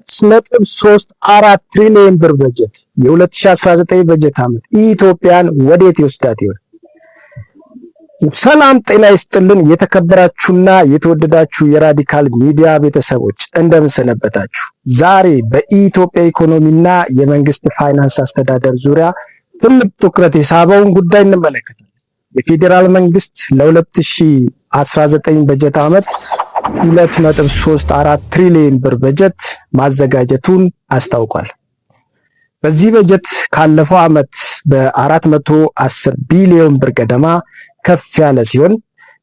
2.34 ትሪሊዮን ብር በጀት የ2019 በጀት ዓመት ኢትዮጵያን ወዴት ይወስዳት ይሆን? ሰላም ጤና ይስጥልን። የተከበራችሁና የተወደዳችሁ የራዲካል ሚዲያ ቤተሰቦች እንደምን ሰነበታችሁ? ዛሬ በኢትዮጵያ ኢኮኖሚና የመንግስት ፋይናንስ አስተዳደር ዙሪያ ትልቅ ትኩረት የሳበውን ጉዳይ እንመለከታለን። የፌዴራል መንግስት ለ2019 በጀት ዓመት 2.34 ትሪሊዮን ብር በጀት ማዘጋጀቱን አስታውቋል። በዚህ በጀት ካለፈው ዓመት በ410 ቢሊዮን ብር ገደማ ከፍ ያለ ሲሆን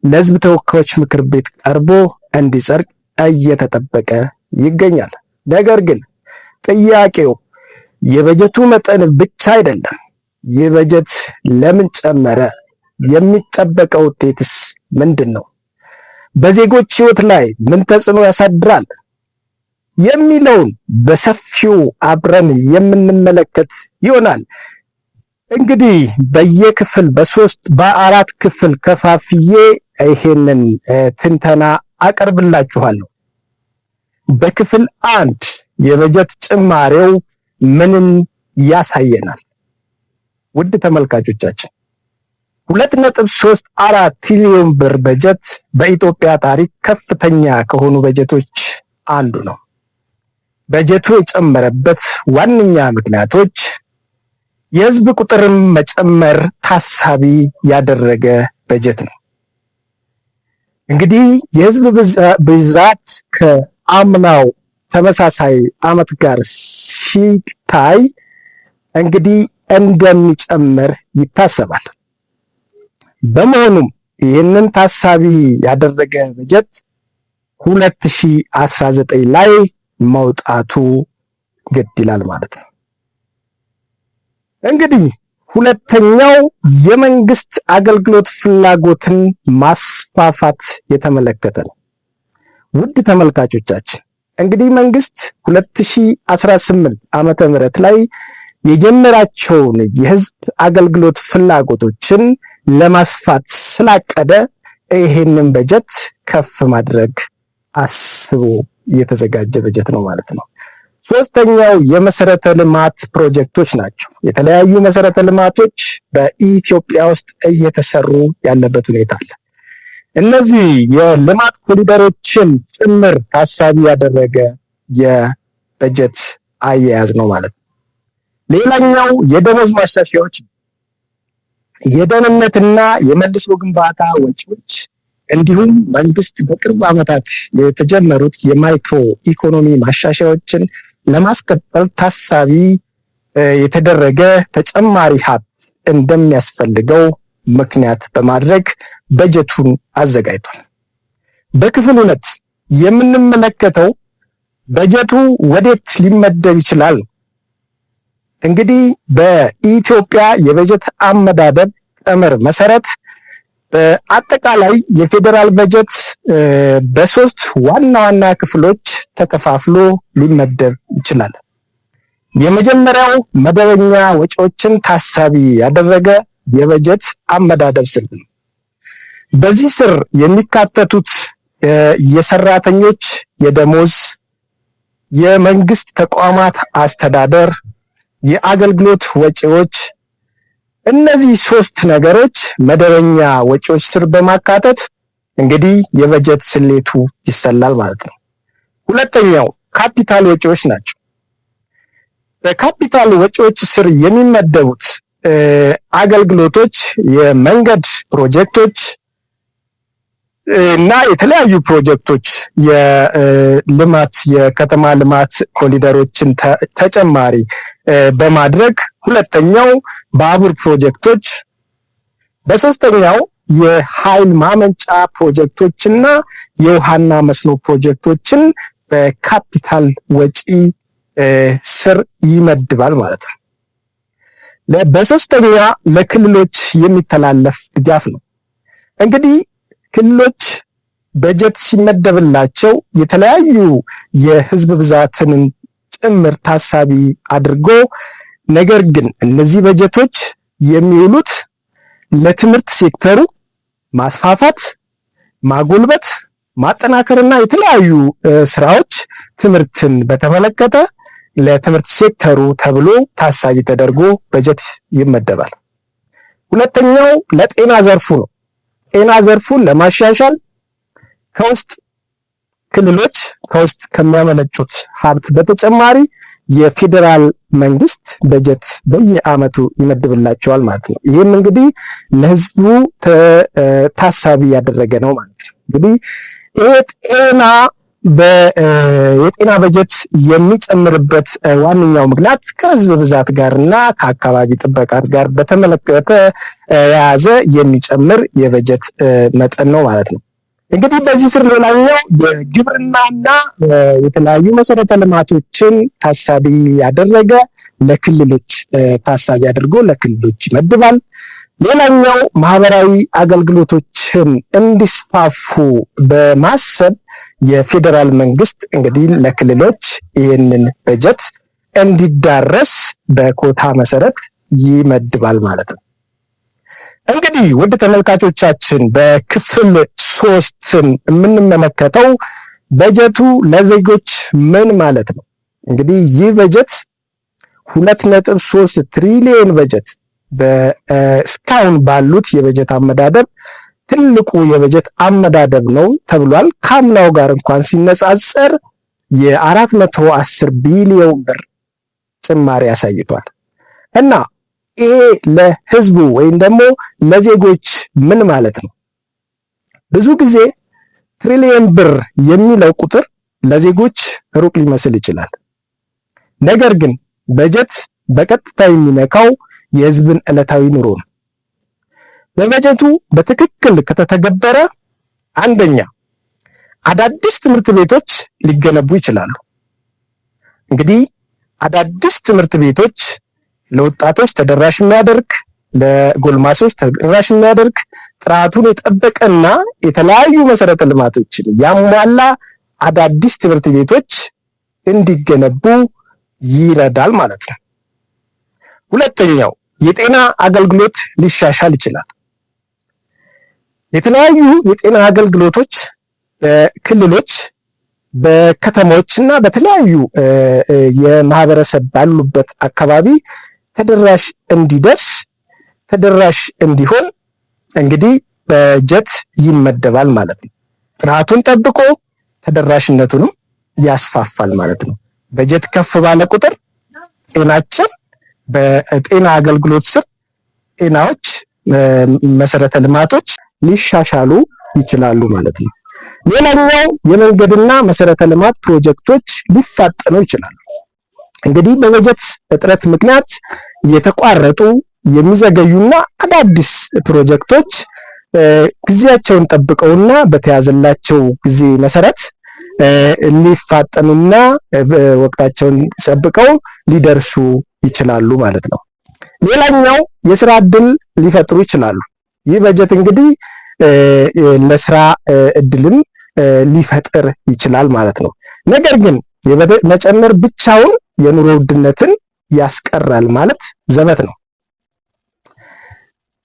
ለሕዝብ ተወካዮች ምክር ቤት ቀርቦ እንዲጸድቅ እየተጠበቀ ይገኛል። ነገር ግን ጥያቄው የበጀቱ መጠን ብቻ አይደለም። ይህ በጀት ለምን ጨመረ? የሚጠበቀው ውጤትስ ምንድን ነው? በዜጎች ህይወት ላይ ምን ተጽዕኖ ያሳድራል? የሚለውን በሰፊው አብረን የምንመለከት ይሆናል። እንግዲህ በየክፍል በአራት ክፍል ከፋፍዬ ይሄንን ትንተና አቀርብላችኋለሁ። በክፍል 1 የበጀት ጭማሬው ምንን ያሳየናል? ውድ ተመልካቾቻችን 2.34 ትሪሊዮን ብር በጀት በኢትዮጵያ ታሪክ ከፍተኛ ከሆኑ በጀቶች አንዱ ነው። በጀቱ የጨመረበት ዋነኛ ምክንያቶች የህዝብ ቁጥርን መጨመር ታሳቢ ያደረገ በጀት ነው። እንግዲህ የህዝብ ብዛት ከአምናው ተመሳሳይ ዓመት ጋር ሲታይ እንግዲህ እንደሚጨምር ይታሰባል። በመሆኑም ይህንን ታሳቢ ያደረገ በጀት 2019 ላይ መውጣቱ ግድ ይላል ማለት ነው። እንግዲህ ሁለተኛው የመንግስት አገልግሎት ፍላጎትን ማስፋፋት የተመለከተ ነው። ውድ ተመልካቾቻችን እንግዲህ መንግስት 2018 ዓመተ ምህረት ላይ የጀመራቸውን የህዝብ አገልግሎት ፍላጎቶችን ለማስፋት ስላቀደ ይሄንን በጀት ከፍ ማድረግ አስቦ የተዘጋጀ በጀት ነው ማለት ነው። ሶስተኛው የመሰረተ ልማት ፕሮጀክቶች ናቸው። የተለያዩ መሰረተ ልማቶች በኢትዮጵያ ውስጥ እየተሰሩ ያለበት ሁኔታ አለ። እነዚህ የልማት ኮሪደሮችን ጭምር ታሳቢ ያደረገ የበጀት አያያዝ ነው ማለት ነው። ሌላኛው የደሞዝ ማሻሻያዎች፣ የደህንነትና የመልሶ ግንባታ ወጪዎች እንዲሁም መንግስት በቅርብ ዓመታት የተጀመሩት የማይክሮ ኢኮኖሚ ማሻሻያዎችን ለማስቀጠል ታሳቢ የተደረገ ተጨማሪ ሀብት እንደሚያስፈልገው ምክንያት በማድረግ በጀቱን አዘጋጅቷል። በክፍል 2 የምንመለከተው በጀቱ ወዴት ሊመደብ ይችላል። እንግዲህ በኢትዮጵያ የበጀት አመዳደብ ቀመር መሰረት በአጠቃላይ የፌዴራል በጀት በሶስት ዋና ዋና ክፍሎች ተከፋፍሎ ሊመደብ ይችላል። የመጀመሪያው መደበኛ ወጪዎችን ታሳቢ ያደረገ የበጀት አመዳደብ ስልት ነው። በዚህ ስር የሚካተቱት የሰራተኞች የደሞዝ፣ የመንግስት ተቋማት አስተዳደር፣ የአገልግሎት ወጪዎች፣ እነዚህ ሶስት ነገሮች መደበኛ ወጪዎች ስር በማካተት እንግዲህ የበጀት ስሌቱ ይሰላል ማለት ነው። ሁለተኛው ካፒታል ወጪዎች ናቸው። በካፒታል ወጪዎች ስር የሚመደቡት አገልግሎቶች፣ የመንገድ ፕሮጀክቶች እና የተለያዩ ፕሮጀክቶች፣ የልማት የከተማ ልማት ኮሪደሮችን ተጨማሪ በማድረግ ሁለተኛው ባቡር ፕሮጀክቶች፣ በሶስተኛው የኃይል ማመንጫ ፕሮጀክቶችና የውሃና መስኖ ፕሮጀክቶችን በካፒታል ወጪ ስር ይመድባል ማለት ነው። በሶስተኛ ለክልሎች የሚተላለፍ ድጋፍ ነው። እንግዲህ ክልሎች በጀት ሲመደብላቸው የተለያዩ የህዝብ ብዛትን ጭምር ታሳቢ አድርጎ ነገር ግን እነዚህ በጀቶች የሚውሉት ለትምህርት ሴክተሩ ማስፋፋት፣ ማጎልበት፣ ማጠናከርና የተለያዩ ስራዎች ትምህርትን በተመለከተ ለትምህርት ሴክተሩ ተብሎ ታሳቢ ተደርጎ በጀት ይመደባል። ሁለተኛው ለጤና ዘርፉ ነው። ጤና ዘርፉን ለማሻሻል ከውስጥ ክልሎች ከውስጥ ከሚያመነጩት ሀብት በተጨማሪ የፌዴራል መንግስት በጀት በየአመቱ ይመድብላቸዋል ማለት ነው። ይህም እንግዲህ ለህዝቡ ታሳቢ ያደረገ ነው ማለት ነው። እንግዲህ የጤና በጀት የሚጨምርበት ዋነኛው ምክንያት ከህዝብ ብዛት ጋርና ከአካባቢ ጥበቃ ጋር በተመለከተ የያዘ የሚጨምር የበጀት መጠን ነው ማለት ነው። እንግዲህ በዚህ ስር ሌላኛው የግብርናና የተለያዩ መሰረተ ልማቶችን ታሳቢ ያደረገ ለክልሎች ታሳቢ አድርጎ ለክልሎች ይመድባል። ሌላኛው ማህበራዊ አገልግሎቶችን እንዲስፋፉ በማሰብ የፌዴራል መንግስት እንግዲህ ለክልሎች ይህንን በጀት እንዲዳረስ በኮታ መሰረት ይመድባል ማለት ነው። እንግዲህ ውድ ተመልካቾቻችን በክፍል 3 የምንመለከተው በጀቱ ለዜጎች ምን ማለት ነው። እንግዲህ ይህ በጀት 2.3 ትሪሊዮን በጀት እስካሁን ባሉት የበጀት አመዳደብ ትልቁ የበጀት አመዳደብ ነው ተብሏል። ከአምናው ጋር እንኳን ሲነጻጸር የ410 ቢሊዮን ብር ጭማሪ አሳይቷል። እና ይሄ ለህዝቡ ወይም ደግሞ ለዜጎች ምን ማለት ነው? ብዙ ጊዜ ትሪሊዮን ብር የሚለው ቁጥር ለዜጎች ሩቅ ሊመስል ይችላል። ነገር ግን በጀት በቀጥታ የሚነካው የህዝብን ዕለታዊ ኑሮ ነው። በበጀቱ በትክክል ከተተገበረ አንደኛ አዳዲስ ትምህርት ቤቶች ሊገነቡ ይችላሉ። እንግዲህ አዳዲስ ትምህርት ቤቶች ለወጣቶች ተደራሽ የሚያደርግ፣ ለጎልማሶች ተደራሽ የሚያደርግ ጥራቱን የጠበቀና የተለያዩ መሰረተ ልማቶችን ያሟላ አዳዲስ ትምህርት ቤቶች እንዲገነቡ ይረዳል ማለት ነው። ሁለተኛው የጤና አገልግሎት ሊሻሻል ይችላል። የተለያዩ የጤና አገልግሎቶች በክልሎች በከተሞችና በተለያዩ የማህበረሰብ ባሉበት አካባቢ ተደራሽ እንዲሆን እንግዲህ በጀት ይመደባል ማለት ነው። ጥራቱን ጠብቆ ተደራሽነቱንም ያስፋፋል ማለት ነው። በጀት ከፍ ባለ ቁጥር ጤናችን በጤና አገልግሎት ስር ጤናዎች መሰረተ ልማቶች ሊሻሻሉ ይችላሉ ማለት ነው። ሌላኛው የመንገድና መሰረተ ልማት ፕሮጀክቶች ሊፋጠኑ ይችላሉ። እንግዲህ በበጀት እጥረት ምክንያት የተቋረጡ የሚዘገዩና አዳዲስ ፕሮጀክቶች ጊዜያቸውን ጠብቀውና በተያዘላቸው ጊዜ መሰረት ሊፋጠኑና ወቅታቸውን ጠብቀው ሊደርሱ ይችላሉ ማለት ነው። ሌላኛው የስራ ዕድል ሊፈጥሩ ይችላሉ። ይህ በጀት እንግዲህ ለስራ ዕድልም ሊፈጥር ይችላል ማለት ነው። ነገር ግን መጨመር ብቻውን የኑሮ ውድነትን ያስቀራል ማለት ዘበት ነው።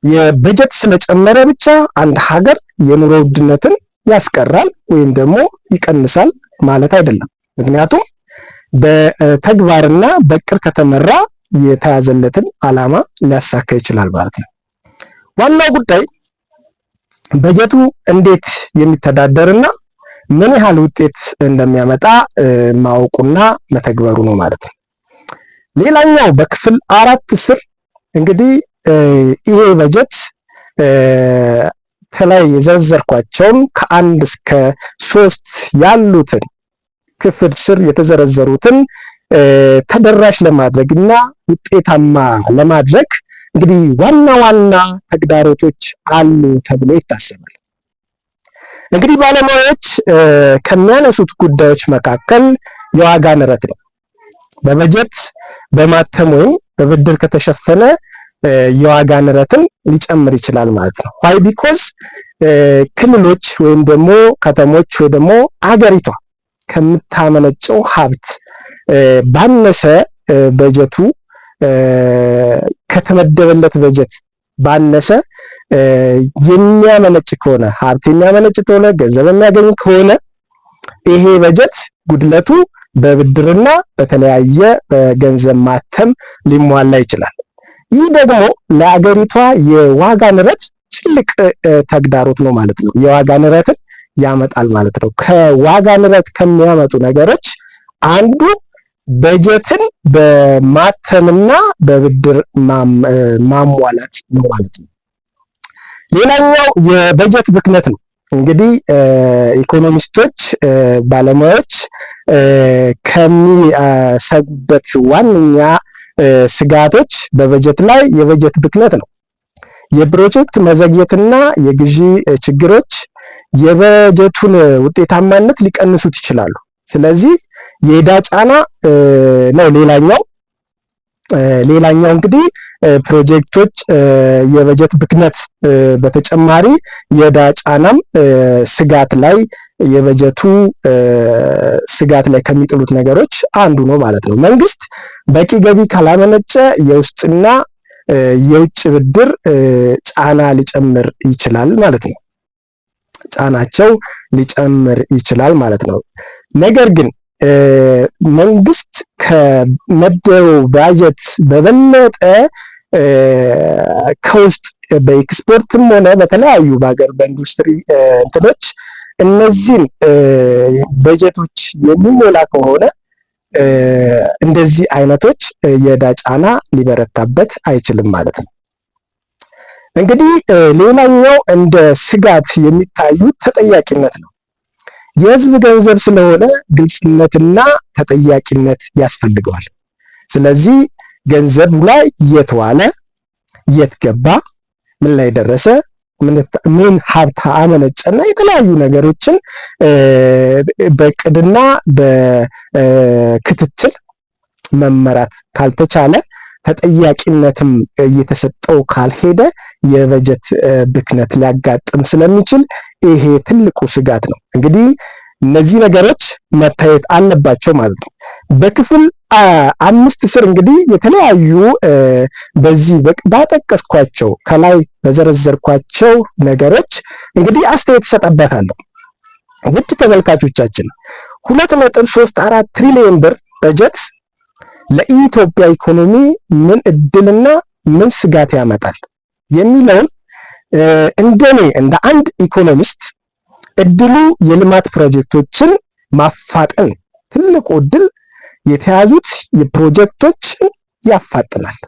የበጀት ስለጨመረ ብቻ አንድ ሀገር የኑሮ ውድነትን ያስቀራል ወይም ደግሞ ይቀንሳል ማለት አይደለም። ምክንያቱም በተግባርና በእቅድ ከተመራ የተያዘለትን ዓላማ ሊያሳካ ይችላል ማለት ነው። ዋናው ጉዳይ በጀቱ እንዴት የሚተዳደርና ምን ያህል ውጤት እንደሚያመጣ ማወቁና መተግበሩ ነው ማለት ነው። ሌላኛው በክፍል 4 ስር እንግዲህ ይሄ በጀት ከላይ የዘረዘርኳቸውን ከ1 እስከ 3 ያሉትን ክፍል ስር የተዘረዘሩትን ተደራሽ ለማድረግና ውጤታማ ለማድረግ እንግዲህ ዋና ዋና ተግዳሮቶች አሉ ተብሎ ይታሰባል። እንግዲህ ባለሙያዎች ከሚያነሱት ጉዳዮች መካከል የዋጋ ንረት ነው። በበጀት በማተም ወይም በብድር ከተሸፈነ የዋጋ ንረትን ሊጨምር ይችላል ማለት ነው። ዋይ ቢኮዝ ክልሎች ወይም ደግሞ ከተሞች ወይ ደግሞ አገሪቷ ከምታመነጨው ሀብት ባነሰ በጀቱ ከተመደበለት በጀት ባነሰ የሚያመነጭ ከሆነ ሀብት የሚያመነጭ ከሆነ ገንዘብ የሚያገኝ ከሆነ ይሄ በጀት ጉድለቱ በብድርና በተለያየ በገንዘብ ማተም ሊሟላ ይችላል። ይህ ደግሞ ለአገሪቷ የዋጋ ንረት ትልቅ ተግዳሮት ነው ማለት ነው። የዋጋ ንረትን ያመጣል ማለት ነው። ከዋጋ ንረት ከሚያመጡ ነገሮች አንዱ በጀትን በማተምና በብድር ማሟላት ነው ማለት ነው። ሌላኛው የበጀት ብክነት ነው። እንግዲህ ኢኮኖሚስቶች፣ ባለሙያዎች ከሚሰጉበት ዋነኛ ስጋቶች በበጀት ላይ የበጀት ብክነት ነው። የፕሮጀክት መዘግየትና የግዢ ችግሮች የበጀቱን ውጤታማነት ሊቀንሱት ይችላሉ። ስለዚህ የዕዳ ጫና ነው ሌላኛው እንግዲህ ፕሮጀክቶች የበጀት ብክነት በተጨማሪ የዕዳ ጫናም የበጀቱ ስጋት ላይ ከሚጥሉት ነገሮች አንዱ ነው ማለት ነው። መንግስት በቂ ገቢ ካላመነጨ የውስጥና የውጭ ብድር ጫና ሊጨምር ይችላል ማለት ነው። ጫናቸው ሊጨምር ይችላል ማለት ነው። ነገር ግን መንግስት ከመደበው ባጀት በበለጠ ከውስጥ በኤክስፖርትም ሆነ በተለያዩ በሀገር በኢንዱስትሪ እንትኖች እነዚህን በጀቶች የሚሞላ ከሆነ እንደዚህ አይነቶች የዕዳ ጫና ሊበረታበት አይችልም ማለት ነው። እንግዲህ ሌላኛው እንደ ስጋት የሚታዩት ተጠያቂነት ነው። የህዝብ ገንዘብ ስለሆነ ግልጽነትና ተጠያቂነት ያስፈልገዋል። ስለዚህ ገንዘቡ ላይ የት ዋለ፣ የት ገባ፣ ምን ላይ ደረሰ፣ ምን ሀብት አመነጨና የተለያዩ ነገሮችን በቅድና በክትትል መመራት ካልተቻለ ተጠያቂነትም እየተሰጠው ካልሄደ የበጀት ብክነት ሊያጋጥም ስለሚችል ይሄ ትልቁ ስጋት ነው። እንግዲህ እነዚህ ነገሮች መታየት አለባቸው ማለት ነው። በክፍል 5 ስር እንግዲህ የተለያዩ በዚህ ባጠቀስኳቸው ከላይ በዘረዘርኳቸው ነገሮች እንግዲህ አስተያየት ሰጠበታለሁ። ውድ ተመልካቾቻችን 2.34 ትሪሊዮን ብር በጀት ለኢትዮጵያ ኢኮኖሚ ምን እድልና ምን ስጋት ያመጣል የሚለውን እንደኔ እንደ አንድ ኢኮኖሚስት እድሉ የልማት ፕሮጀክቶችን ማፋጠን ትልቁ እድል የተያዙት የፕሮጀክቶችን ያፋጥናል።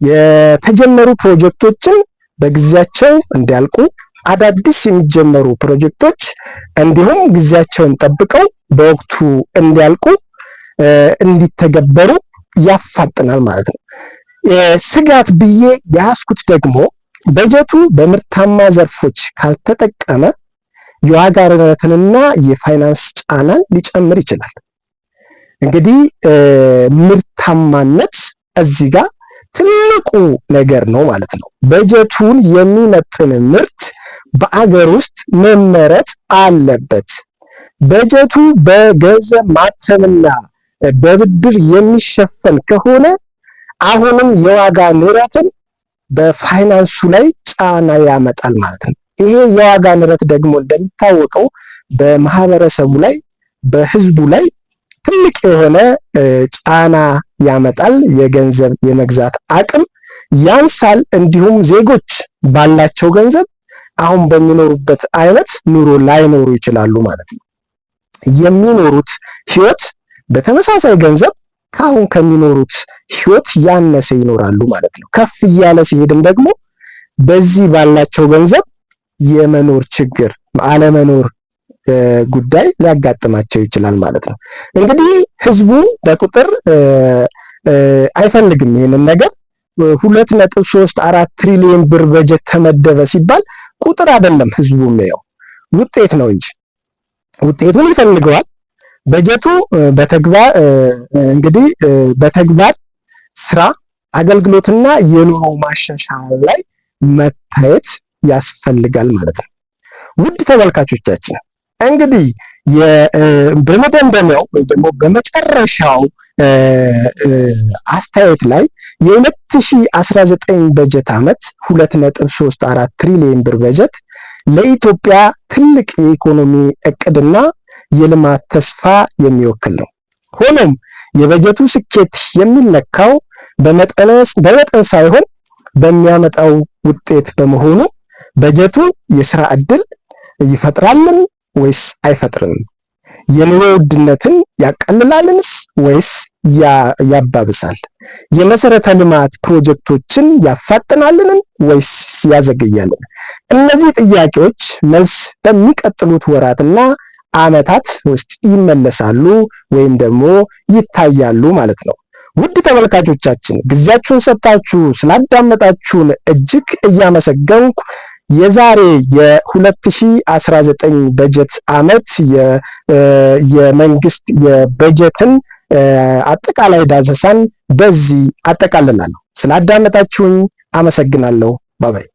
የተጀመሩ ፕሮጀክቶችን በጊዜያቸው እንዲያልቁ፣ አዳዲስ የሚጀመሩ ፕሮጀክቶች እንዲሁም ጊዜያቸውን ጠብቀው በወቅቱ እንዲያልቁ እንዲተገበሩ ያፋጥናል ማለት ነው። ስጋት ብዬ ያስኩት ደግሞ በጀቱ በምርታማ ዘርፎች ካልተጠቀመ የዋጋ ንረትንና የፋይናንስ ጫናን ሊጨምር ይችላል። እንግዲህ ምርታማነት እዚህ ጋር ትልቁ ነገር ነው ማለት ነው። በጀቱን የሚመጥን ምርት በአገር ውስጥ መመረት አለበት። በጀቱ በገንዘብ ማተምና በብድር የሚሸፈን ከሆነ አሁንም የዋጋ ንረትን በፋይናንሱ ላይ ጫና ያመጣል ማለት ነው። ይሄ የዋጋ ንረት ደግሞ እንደሚታወቀው በማህበረሰቡ ላይ በህዝቡ ላይ ትልቅ የሆነ ጫና ያመጣል። የገንዘብ የመግዛት አቅም ያንሳል። እንዲሁም ዜጎች ባላቸው ገንዘብ አሁን በሚኖሩበት አይነት ኑሮ ላይኖሩ ይችላሉ ማለት ነው። የሚኖሩት ህይወት በተመሳሳይ ገንዘብ ካሁን ከሚኖሩት ህይወት ያነሰ ይኖራሉ ማለት ነው። ከፍ እያለ ሲሄድም ደግሞ በዚህ ባላቸው ገንዘብ የመኖር ችግር አለመኖር ጉዳይ ሊያጋጥማቸው ይችላል ማለት ነው። እንግዲህ ህዝቡ በቁጥር አይፈልግም ይሄንን ነገር 2.34 ትሪሊዮን ብር በጀት ተመደበ ሲባል ቁጥር አይደለም ህዝቡ የሚያየው ውጤት ነው እንጂ ውጤቱን ይፈልገዋል። በጀቱ በተግባር እንግዲህ በተግባር ስራ አገልግሎትና የኑሮ ማሻሻል ላይ መታየት ያስፈልጋል ማለት ነው። ውድ ተመልካቾቻችን እንግዲህ በመደምደሚያው ወይ ደግሞ በመጨረሻው አስተያየት ላይ የ2019 በጀት ዓመት 2.34 ትሪሊዮን ብር በጀት ለኢትዮጵያ ትልቅ የኢኮኖሚ እቅድና የልማት ተስፋ የሚወክል ነው። ሆኖም የበጀቱ ስኬት የሚለካው በመጠን ሳይሆን በሚያመጣው ውጤት በመሆኑ በጀቱ የስራ ዕድል ይፈጥራልን ወይስ አይፈጥርም? የኑሮ ውድነትን ያቀልላልንስ ወይስ ያባብሳል? የመሰረተ ልማት ፕሮጀክቶችን ያፋጥናልን ወይስ ያዘገያልን? እነዚህ ጥያቄዎች መልስ በሚቀጥሉት ወራትና ዓመታት ውስጥ ይመለሳሉ ወይም ደግሞ ይታያሉ ማለት ነው። ውድ ተመልካቾቻችን ጊዜያችሁን ሰጣችሁ ስላዳመጣችሁን እጅግ እያመሰገንኩ የዛሬ የ2019 በጀት ዓመት የመንግስት የበጀትን አጠቃላይ ዳሰሳን በዚህ አጠቃልላለሁ። ስላዳመጣችሁኝ አመሰግናለሁ። ባባይ